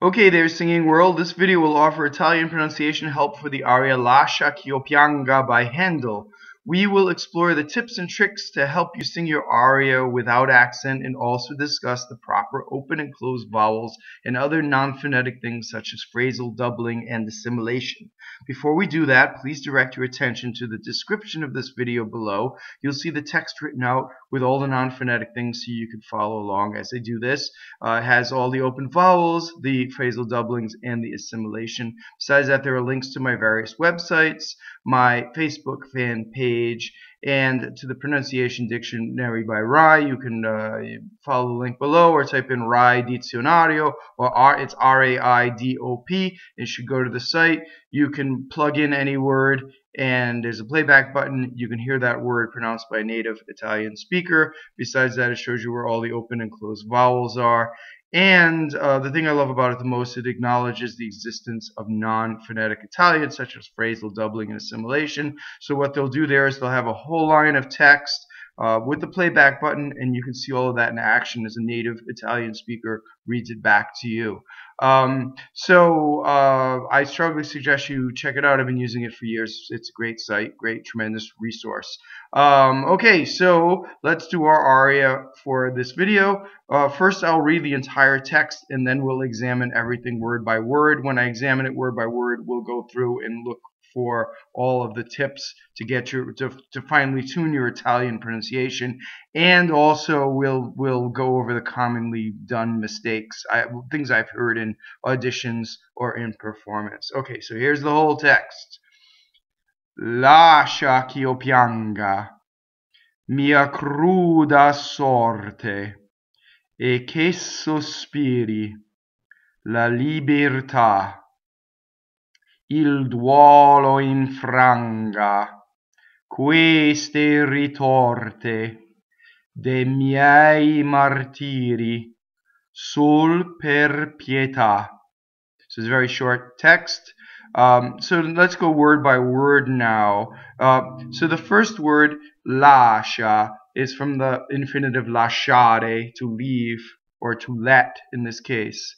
Okay there, singing world. This video will offer Italian pronunciation help for the aria Lascia pianga by Handel. We will explore the tips and tricks to help you sing your aria without accent and also discuss the proper open and closed vowels and other non-phonetic things such as phrasal doubling and assimilation. Before we do that, please direct your attention to the description of this video below. You'll see the text written out with all the non-phonetic things so you can follow along as I do this. It has all the open vowels, the phrasal doublings, and the assimilation. Besides that, there are links to my various websites, my Facebook fan page, and to the pronunciation dictionary by Rai. You can follow the link below or type in Rai Dizionario, or it's R-A-I-D-O-P. It should go to the site. You can plug in any word, and there's a playback button. You can hear that word pronounced by a native Italian speaker. Besides that, it shows you where all the open and closed vowels are. And the thing I love about it the most, it acknowledges the existence of non-phonetic Italian, such as phrasal doubling and assimilation. So what they'll do there is they'll have a whole line of text with the playback button, and you can see all of that in action as a native Italian speaker reads it back to you. I strongly suggest you check it out. I've been using it for years. It's a great site, great, tremendous resource. Okay, so let's do our aria for this video. First, I'll read the entire text, and then we'll examine everything word by word. When I examine it word by word, we'll go through and look for all of the tips to get you to finally tune your Italian pronunciation, and also we'll go over the commonly done mistakes, things I've heard in auditions or in performance. Okay, so here's the whole text. Lascia ch'io pianga, mia cruda sɔrte, e che sospiri, la libertà. Il duɔlo iŋfranga, queste ritɔrte, de miɛi martiri, sol per pietà. So it's a very short text. So let's go word by word now. So the first word, lascia, is from the infinitive lasciare, to leave, or to let in this case.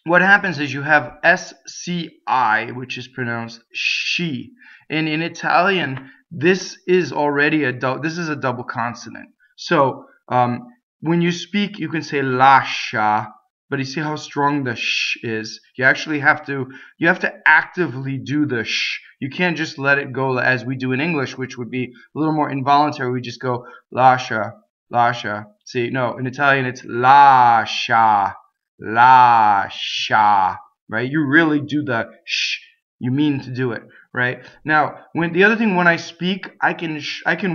What happens is you have SCI, which is pronounced she, and in Italian this is already a double consonant. So when you speak, you can say lascia, but you see how strong the sh is. You actually have to actively do the sh. You can't just let it go as we do in English, which would be a little more involuntary. We just go lascia, lascia. See, no, in Italian it's lascia. Lascia, right? You really do the sh. You mean to do it, right? Now, when I speak, I can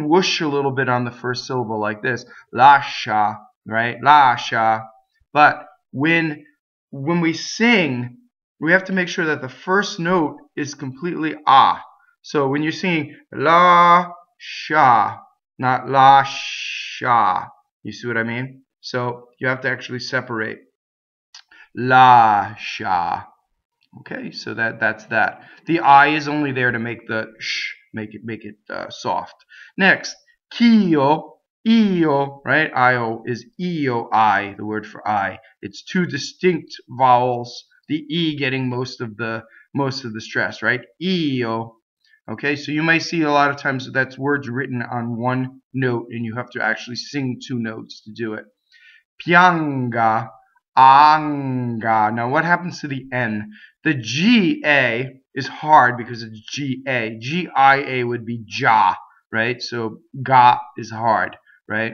whoosh a little bit on the first syllable like this, lascia, right? Lascia. But when we sing, we have to make sure that the first note is completely ah. So when you're singing la-sha, not la-sha, you see what I mean? So you have to actually separate. Lascia. Okay, so that's that. The I is only there to make the sh, make it soft. Next, ch'io, io, right? Io is io, I, the word for I. It's two distinct vowels. The e getting most of the stress, right? Io. Okay, so you may see a lot of times that's words written on one note, and you have to actually sing two notes to do it. Pianga. Anga. Now what happens to the N? The GA is hard because it's GA. GIA would be ja, right? So ga is hard, right?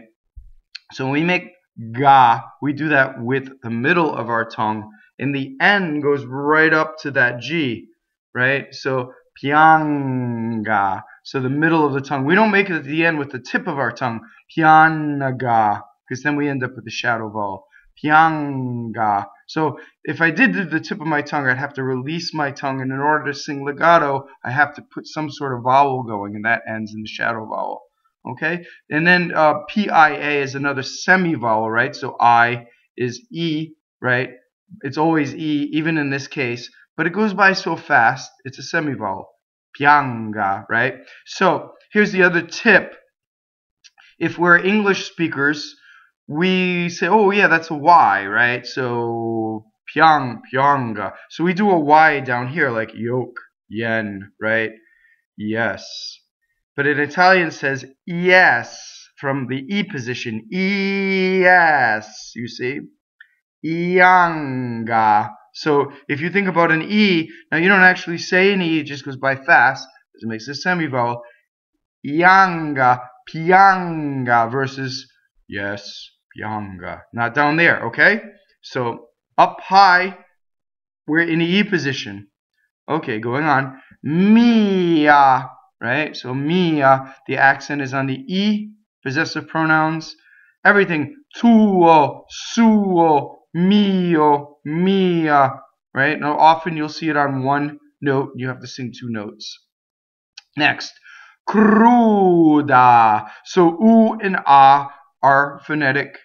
So when we make ga, we do that with the middle of our tongue, and the N goes right up to that G, right? So pianga. So the middle of the tongue. We don't make it at the end with the tip of our tongue. Pianga, because then we end up with the shadow vowel. Pianga. So if I did the tip of my tongue, I'd have to release my tongue, and in order to sing legato, I have to put some sort of vowel going, and that ends in the shadow vowel. Okay? And then PIA is another semi-vowel, right? So I is E, right? It's always E, even in this case, but it goes by so fast, it's a semi-vowel. Pianga, right? So here's the other tip. If we're English speakers, we say, oh yeah, that's a Y, right? So pianga. So we do a Y down here, like yoke, yen, right? Yes. But in Italian it says yes from the E position. Yes, you see? Pianga. So if you think about an E, now you don't actually say an E, it just goes by fast, because it makes a semivowel. Pianga, pianga versus yes, pianga. Not down there, okay? So up high, we're in the E position. Okay, going on. Mia, right? So mia, the accent is on the E, possessive pronouns. Everything, tuo, suo, mio, mia, right? Now often you'll see it on one note. You have to sing two notes. Next, cruda. So u and a are phonetic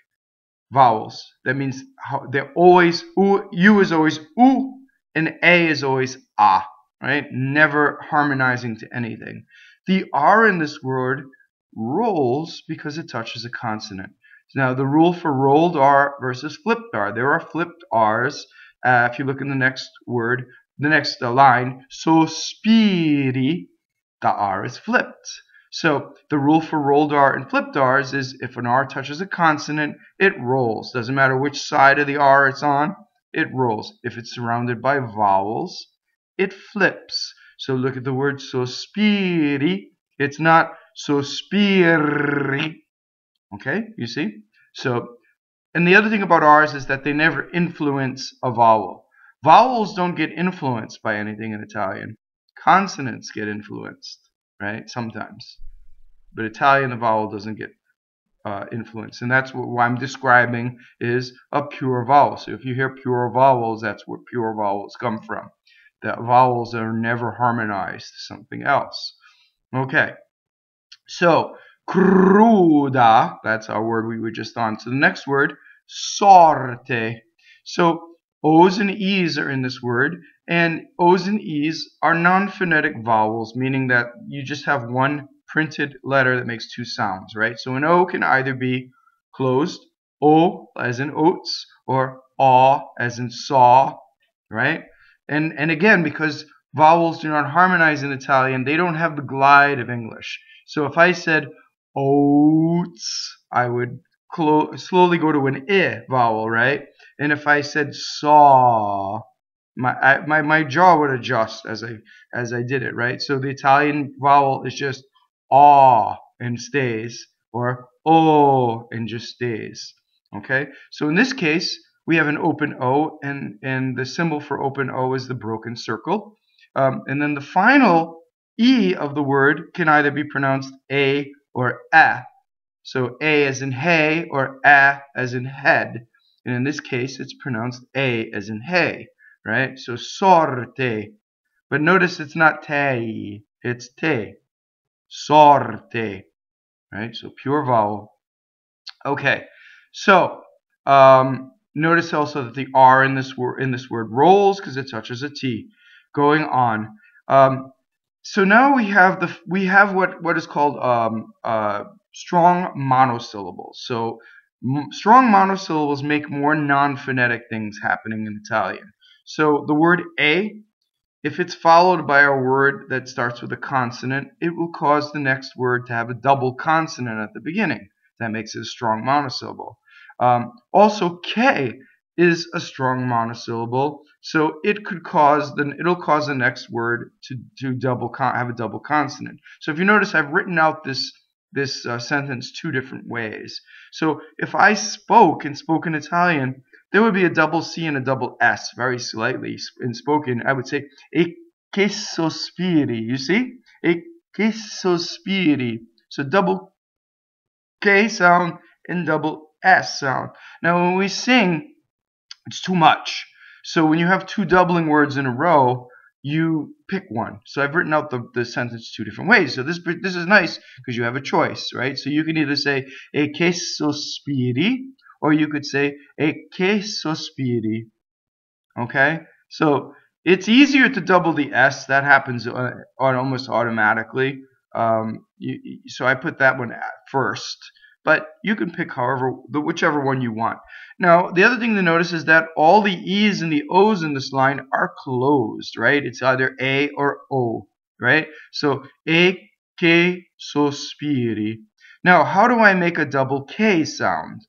vowels. That means they're always u is always u and a is always a, right? Never harmonizing to anything. The r in this word rolls because it touches a consonant. Now the rule for rolled r versus flipped r. There are flipped r's. If you look in the next word, the next line, sospiri, the r is flipped. So the rule for rolled r and flipped r's is if an r touches a consonant, it rolls. Doesn't matter which side of the r it's on, it rolls. If it's surrounded by vowels, it flips. So look at the word sospiri. It's not sospiri. Okay, you see? So, and the other thing about r's is that they never influence a vowel. Vowels don't get influenced by anything in Italian. Consonants get influenced, right? Sometimes. But Italian, the vowel doesn't get influenced. And that's what I'm describing is a pure vowel. So if you hear pure vowels, that's where pure vowels come from. The vowels are never harmonized to something else. Okay. So, cruda, that's our word we were just on. So the next word, sɔrte. So O's and E's are in this word, and O's and E's are non-phonetic vowels, meaning that you just have one printed letter that makes two sounds, right? So an O can either be closed, O as in oats, or A as in saw, right? And again, because vowels do not harmonize in Italian, they don't have the glide of English. So if I said oats, I would slowly go to an I vowel, right? And if I said saw, my jaw would adjust as I did it, right? So the Italian vowel is just ah and stays, or o and just stays. Okay? So in this case, we have an open O, and the symbol for open O is the broken circle. And then the final E of the word can either be pronounced A or A. So A as in hey, or A as in head. And in this case, it's pronounced A as in hey, right? So sɔrte. But notice it's not te, it's te. Sɔrte, right? So pure vowel. Okay, so notice also that the R in this word rolls because it touches a T. Going on. So now we have what is called strong monosyllables. So strong monosyllables make more non-phonetic things happening in Italian. So the word a, if it's followed by a word that starts with a consonant, it will cause the next word to have a double consonant at the beginning. That makes it a strong monosyllable. Also, cche is a strong monosyllable, so it'll cause the next word to have a double consonant. So if you notice, I've written out this sentence two different ways. So if I spoke in Italian, there would be a double C and a double S, very slightly. In spoken, I would say e che sospiri. You see, e che sospiri. So double K sound and double S sound. Now when we sing, it's too much. So when you have two doubling words in a row, you pick one. So I've written out the sentence two different ways. So this is nice because you have a choice, right? So you can either say e che sospiri, or you could say e che sospiri. Okay? So it's easier to double the S. That happens almost automatically. So I put that one first. but you can pick whichever one you want. Now, the other thing to notice is that all the E's and the O's in this line are closed, right? It's either A or O, right? So, cche, sospiri. Now, how do I make a double K sound?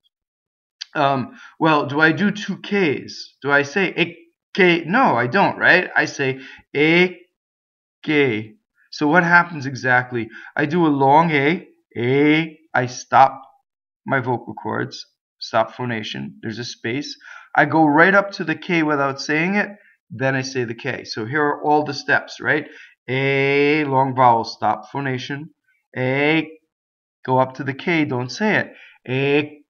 Well, do I do two K's? Do I say K? No, I don't, right? I say K. So what happens exactly? I do a long A, I stop my vocal cords, stop phonation, there's a space. I go right up to the K without saying it, then I say the K. So here are all the steps, right? A, long vowel, stop phonation. A, go up to the K, don't say it. A,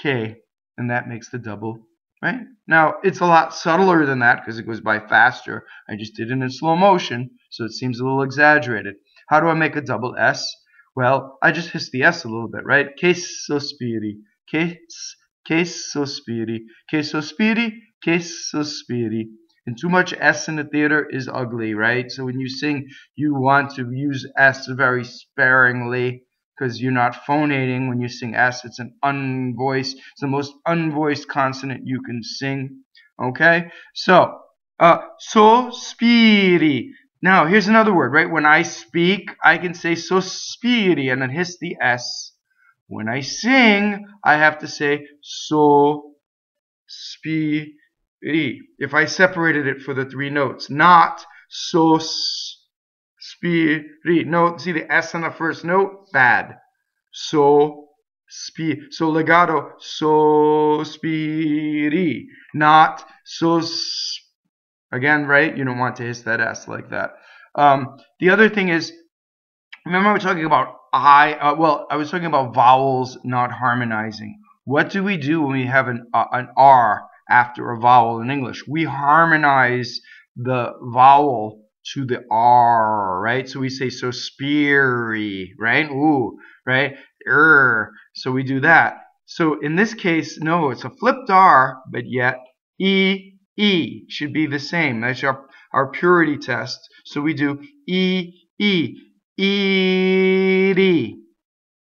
K, and that makes the double, right? Now, it's a lot subtler than that because it goes by faster. I just did it in slow motion, so it seems a little exaggerated. How do I make a double S? Well, I just hiss the S a little bit, right? Che sospiri, che sospiri, che sospiri, che sospiri. And too much S in the theater is ugly, right? So when you sing, you want to use S very sparingly, because you're not phonating when you sing S. It's an unvoiced. It's the most unvoiced consonant you can sing. Okay? So, sospiri. Now, here's another word, right? When I speak, I can say sospiri and then hiss the S. When I sing, I have to say sospiri. If I separated it for the three notes, not sospiri. No, see the S on the first note? Bad. So legato, sospiri. Not again, right? You don't want to hiss that S like that. The other thing is, remember we're talking about I was talking about vowels not harmonizing. What do we do when we have an R after a vowel in English? We harmonize the vowel to the R, right? So we say sospiri, right? Ooh, right? So we do that. So in this case, no, it's a flipped R, but yet E should be the same. That's our purity test. So we do E,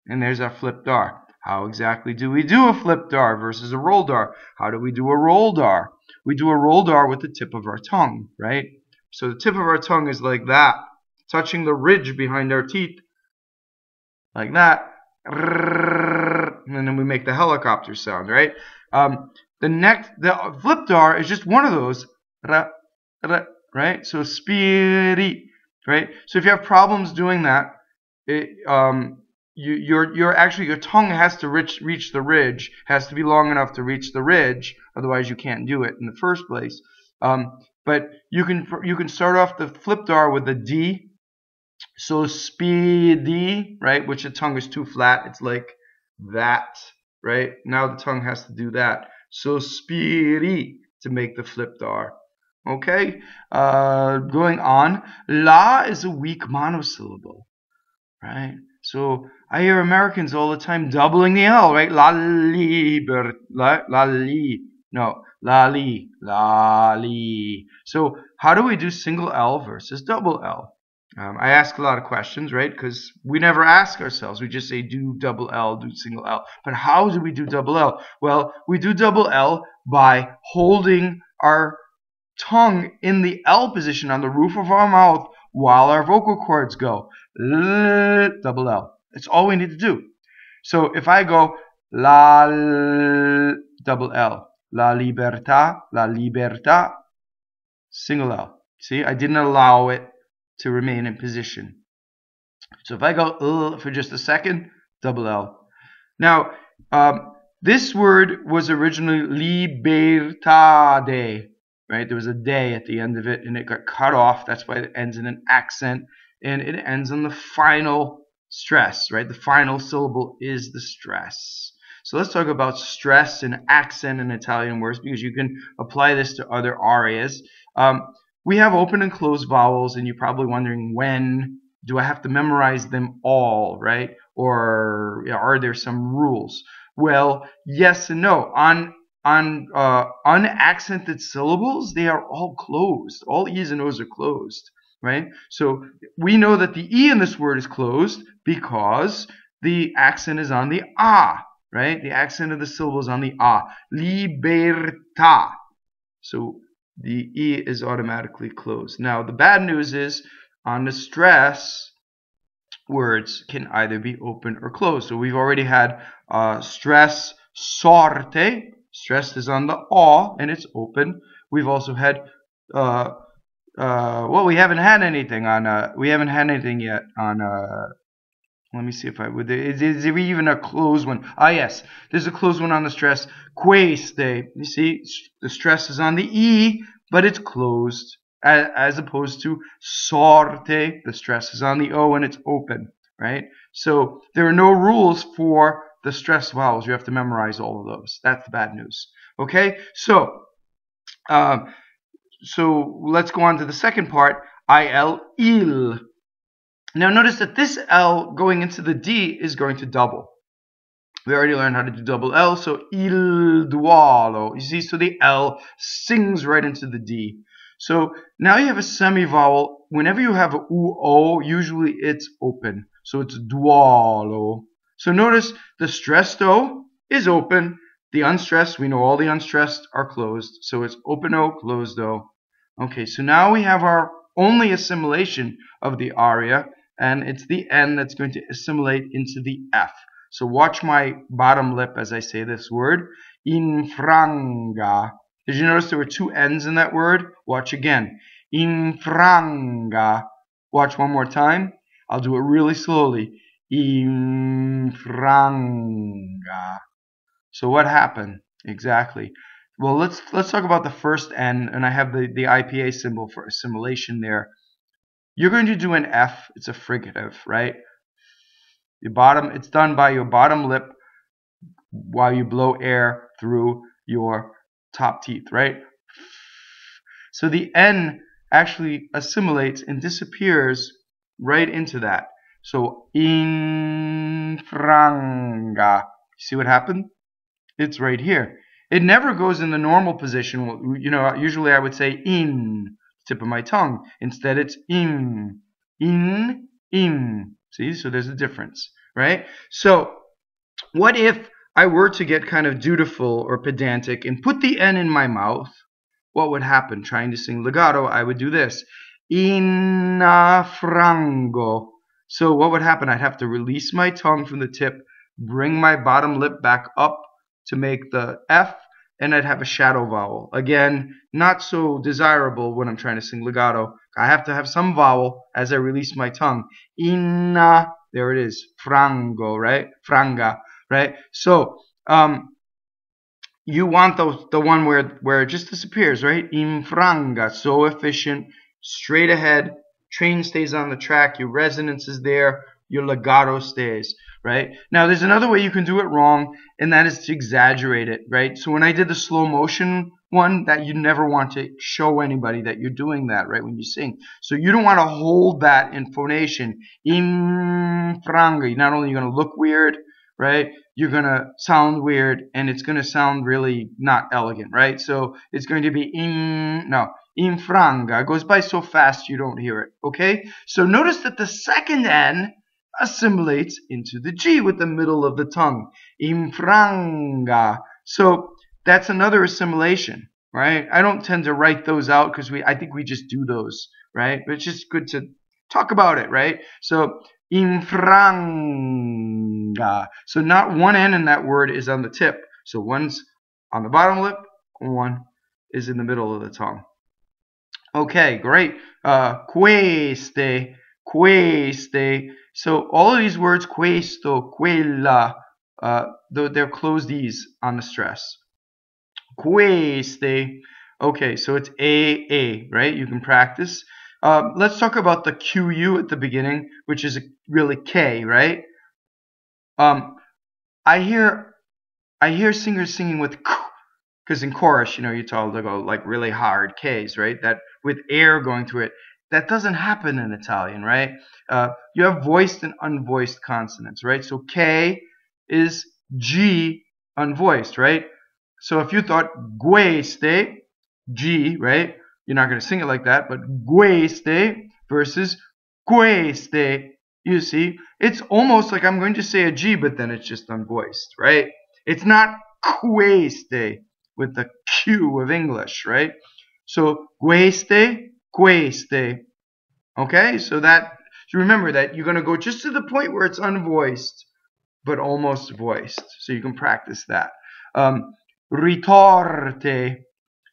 and there's our flipped R. How exactly do we do a flipped R versus a rolled R? How do we do a rolled R? We do a rolled R with the tip of our tongue, right? So the tip of our tongue is like that, touching the ridge behind our teeth, like that. And then we make the helicopter sound, right? The flipped R is just one of those, right? So spiri, right? So if you have problems doing that, your tongue has to reach the ridge, has to be long enough to reach the ridge, otherwise you can't do it in the first place. But you can start off the flipped R with a D, sospiri, right? Which the tongue is too flat. It's like that, right? Now the tongue has to do that. Sospiri to make the flipped R. Okay? Going on. La is a weak monosyllable, right? So I hear Americans all the time doubling the L, right? La li. No, la li. So how do we do single L versus double L? I ask a lot of questions, right? Because we never ask ourselves. We just say do double L, do single L. But how do we do double L? Well, we do double L by holding our tongue in the L position on the roof of our mouth while our vocal cords go. Double L. That's all we need to do. So if I go la double L, la libertà, single L. See, I didn't allow it to remain in position. So if I go for just a second, double L. Now, this word was originally libertà, right? There was a day at the end of it, and it got cut off. That's why it ends in an accent, and it ends on the final stress, right? The final syllable is the stress. So let's talk about stress and accent in Italian words, because you can apply this to other arias. We have open and closed vowels, and you're probably wondering, when do I have to memorize them all, right? Or are there some rules? Well, yes and no. On unaccented syllables, they are all closed. All E's and O's are closed, right? So we know that the E in this word is closed because the accent is on the ah, right? The accent of the syllable is on the ah. Libertà. So the E is automatically closed. Now, the bad news is on the stress, words can either be open or closed. So we've already had stress, sɔrte. Stress is on the A and it's open. We've also had, well, we haven't had anything on, we haven't had anything yet on, let me see if I would, is there even a closed one? Ah, yes, there's a closed one on the stress. Queste. You see, the stress is on the E, but it's closed. As opposed to sɔrte, the stress is on the O and it's open, right? So there are no rules for the stressed vowels. You have to memorize all of those. That's the bad news. Okay, so let's go on to the second part. il. Now notice that this L going into the D is going to double. We already learned how to do double L, so il duɔlo. You see, so the L sings right into the D. So now you have a semi-vowel. Whenever you have a UO, usually it's open. So it's duɔlo. So notice the stressed O is open. The unstressed, we know all the unstressed are closed. So it's open O, closed O. Okay, so now we have our only assimilation of the aria, and it's the N that's going to assimilate into the F. So watch my bottom lip as I say this word. Iŋfranga. Did you notice there were two N's in that word? Watch again. Iŋfranga. Watch one more time. I'll do it really slowly. Iŋfranga. So what happened? Exactly. Well, let's talk about the first N, and I have the IPA symbol for assimilation there. You're going to do an F. It's a fricative, right? It's done by your bottom lip while you blow air through your top teeth, right? So the N actually assimilates and disappears right into that. So iŋfranga. See what happened? It's right here. It never goes in the normal position. You know, usually I would say in, tip of my tongue. Instead, it's in. See, so there's a difference, right? So what if I were to get kind of dutiful or pedantic and put the N in my mouth? What would happen? Trying to sing legato, I would do this. Iŋfranga. So what would happen? I'd have to release my tongue from the tip, bring my bottom lip back up to make the F, and I'd have a shadow vowel. Again, not so desirable when I'm trying to sing legato. I have to have some vowel as I release my tongue. Inna, there it is, frango, right? Franga, right? So, you want the one where it just disappears, right? Iŋfranga, so efficient, straight ahead, train stays on the track, your resonance is there, your legato stays, right? Now, there's another way you can do it wrong, and that is to exaggerate it, right? So when I did the slow motion one, that you never want to show anybody that you're doing that, right, when you sing. So you don't want to hold that intonation. Iŋfranga. Not only are you going to look weird, right, you're going to sound weird, and it's going to sound really not elegant, right? So it's going to be iŋfranga. It goes by so fast you don't hear it, okay? So notice that the second N assimilates into the G with the middle of the tongue. Iŋfranga. So that's another assimilation, right? I don't tend to write those out because I think we just do those, right? But it's just good to talk about it, right? So iŋfranga. So not one N in that word is on the tip. So one's on the bottom lip, one is in the middle of the tongue. Okay, great. Queste, queste. So all of these words, questo, quella, they're closed E's on the stress. Queste. Okay, so it's A, right? You can practice. Let's talk about the QU at the beginning, which is really K, right? I hear singers singing with K, because in chorus, you know, you're told to go like really hard K's, right? That with air going through it. That doesn't happen in Italian, right? You have voiced and unvoiced consonants, right? So K is G unvoiced, right? So if you thought Queste, G, right? You're not going to sing it like that, but Queste versus Queste. You see, it's almost like I'm going to say a G, but then it's just unvoiced, right? It's not queste with the Q of English, right? So queste, queste. Okay, so remember that you're going to go just to the point where it's unvoiced, but almost voiced. So you can practice that. Ritɔrte.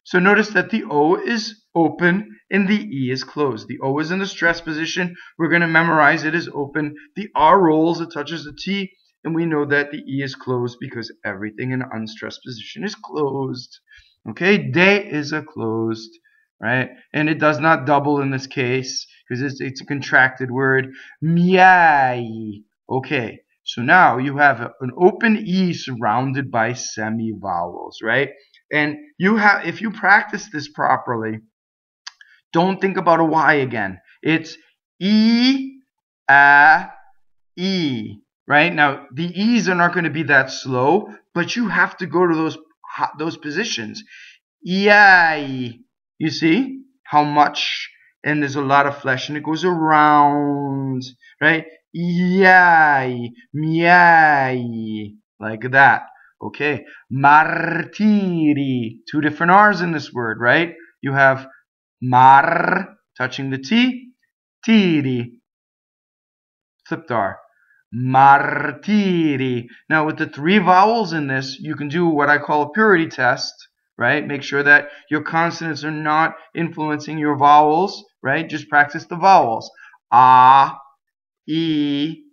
So notice that the O is open and the E is closed. The O is in the stress position. We're going to memorize it is open. The R rolls, it touches the T, and we know that the E is closed because everything in an unstressed position is closed. Okay, de is a closed, right? And it does not double in this case because it's a contracted word. Miɛi. Okay, so now you have an open E surrounded by semi-vowels, right? And if you practice this properly, don't think about a Y again. It's E, A, E, right? Now, the E's are not going to be that slow, but you have to go to those positions. Miɛi. You see how much? And there's a lot of flesh, and it goes around, right? Miɛi, miɛi, like that. Okay, martiri. Two different R's in this word, right? You have mar, touching the T, tiri, flipped R. Martiri. Now, with the 3 vowels in this, you can do what I call a purity test, right? Make sure that your consonants are not influencing your vowels, right? Just practice the vowels. A, E,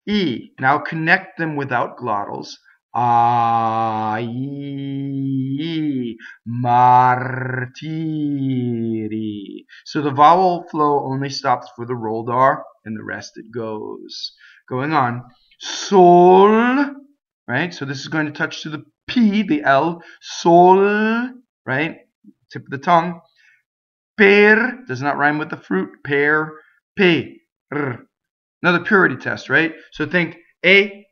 E. Now connect them without glottals. A, E, martiri. So the vowel flow only stops for the rolled R, and the rest it goes. Going on. Sol, right? So this is going to touch to the P, the L. Sol, right? Tip of the tongue. Per, does not rhyme with the fruit. Per, pe, r. Another purity test, right? So think A,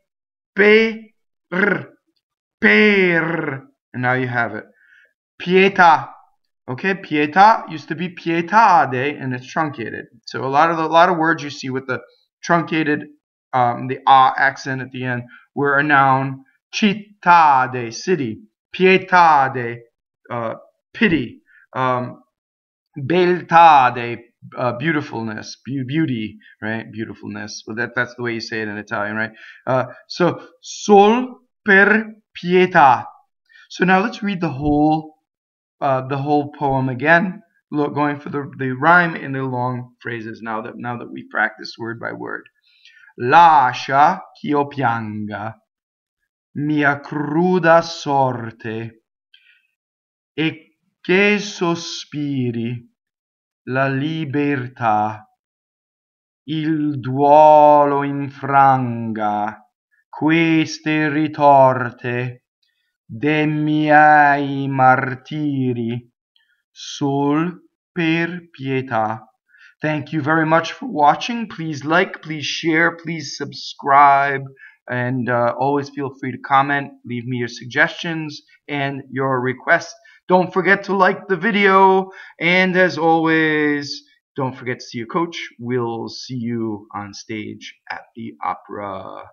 pe, r, per. And now you have it. Pietà. Okay, pietà used to be pietade, and it's truncated. So a lot of words you see with the truncated, the a accent at the end, were a noun. Cittade, city. Pietade, pity. Beltade, beautifulness, beauty, right? Beautifulness. Well, that's the way you say it in Italian, right? So sol per pietà. So now let's read the whole poem again, going for the rhyme and the long phrases. Now that we've practiced word by word. Lascia ch'io pianga, mia cruda sɔrte, cche sospiri, la libertà, il duɔlo iŋfranga, queste ritɔrte, de miɛi martiri, sol per pietà. Thank you very much for watching. Please like, please share, please subscribe, and always feel free to comment, leave me your suggestions and your requests. Don't forget to like the video, and as always, don't forget to see your coach. We'll see you on stage at the opera.